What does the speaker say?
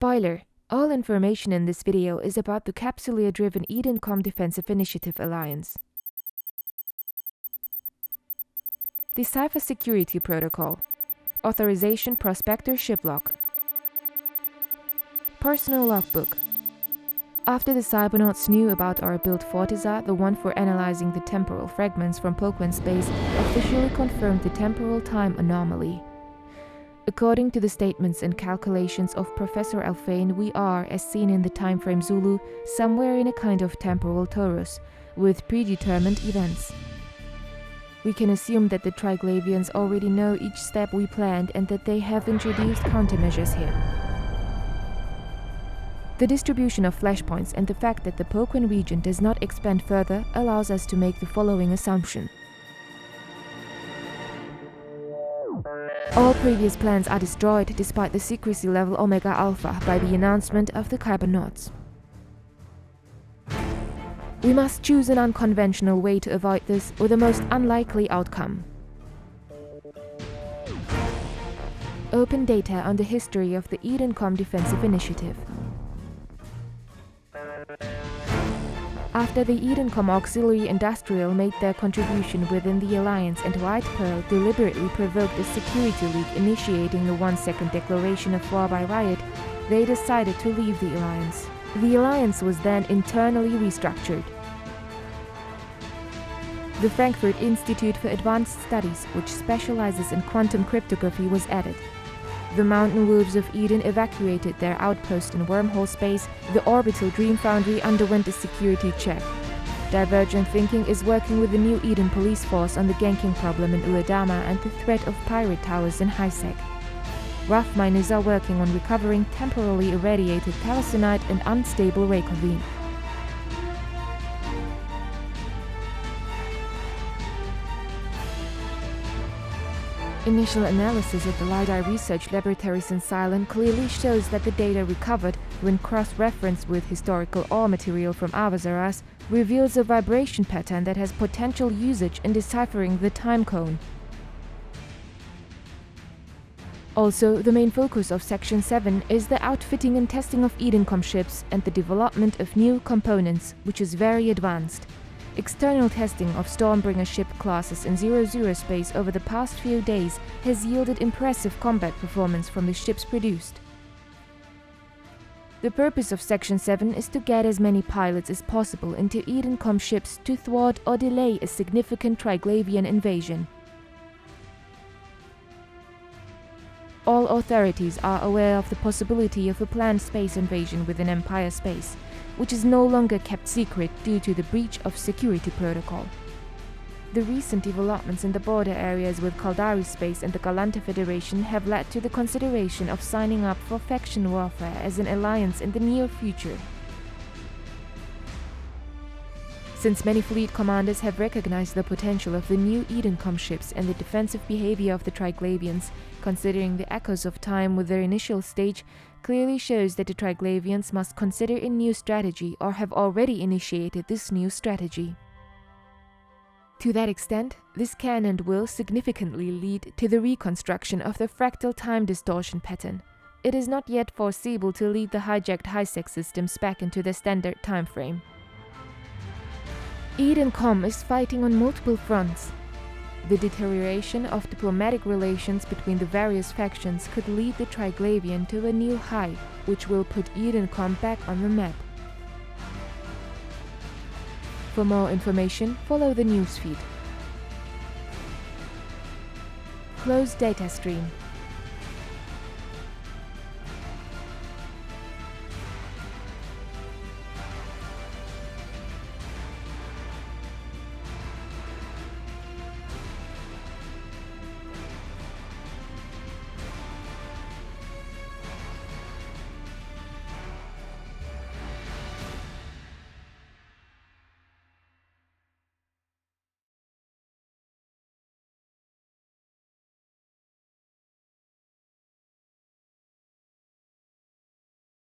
Spoiler: all information in this video is about the Capsulia-driven EdenCom Defensive Initiative Alliance. Decipher Security Protocol. Authorization Prospector Shiplog. Personal Logbook. After the Cybernauts knew about our build Fortizar, the one for analyzing the temporal fragments from Poquin space, officially confirmed the temporal time anomaly. According to the statements and calculations of Professor Alfane, we are, as seen in the timeframe Zulu, somewhere in a kind of temporal torus, with predetermined events. We can assume that the Triglavians already know each step we planned and that they have introduced countermeasures here. The distribution of flashpoints and the fact that the Poquin region does not expand further allows us to make the following assumption. All previous plans are destroyed despite the secrecy level Omega Alpha by the announcement of the Cybernauts. We must choose an unconventional way to avoid this, or the most unlikely outcome. Open data on the history of the EdenCom Defensive Initiative. After the EdenCom Auxiliary Industrial made their contribution within the Alliance and White Pearl deliberately provoked a security leak initiating the 1-second declaration of war by Riot, they decided to leave the Alliance. The Alliance was then internally restructured. The Frankfurt Institute for Advanced Studies, which specializes in quantum cryptography, was added. The Mountain Wolves of Eden evacuated their outpost in wormhole space. The orbital Dream Foundry underwent a security check. Divergent Thinking is working with the new Eden police force on the ganking problem in Uedama and the threat of pirate towers in Hisec. Rough miners are working on recovering temporarily irradiated Thalassonite and unstable Reykjavik. Initial analysis at the LiDAR research laboratories in Ceylon clearly shows that the data recovered, when cross-referenced with historical ore material from Avazaras, reveals a vibration pattern that has potential usage in deciphering the time cone. Also, the main focus of Section 7 is the outfitting and testing of EdenCom ships and the development of new components, which is very advanced. External testing of Stormbringer ship classes in 0-0 space over the past few days has yielded impressive combat performance from the ships produced. The purpose of Section 7 is to get as many pilots as possible into EdenCom ships to thwart or delay a significant Triglavian invasion. All authorities are aware of the possibility of a planned space invasion within Empire space, which is no longer kept secret due to the breach of security protocol. The recent developments in the border areas with Caldari Space and the Galanta Federation have led to the consideration of signing up for faction warfare as an alliance in the near future. Since many fleet commanders have recognized the potential of the new EdenCom ships and the defensive behavior of the Triglavians, considering the echoes of time with their initial stage, clearly shows that the Triglavians must consider a new strategy or have already initiated this new strategy. To that extent, this can and will significantly lead to the reconstruction of the fractal time distortion pattern. It is not yet foreseeable to lead the hijacked Hisec systems back into the standard time frame. EdenCom is fighting on multiple fronts. The deterioration of diplomatic relations between the various factions could lead the Triglavian to a new high, which will put EdenCom back on the map. For more information, follow the newsfeed. Closed data stream.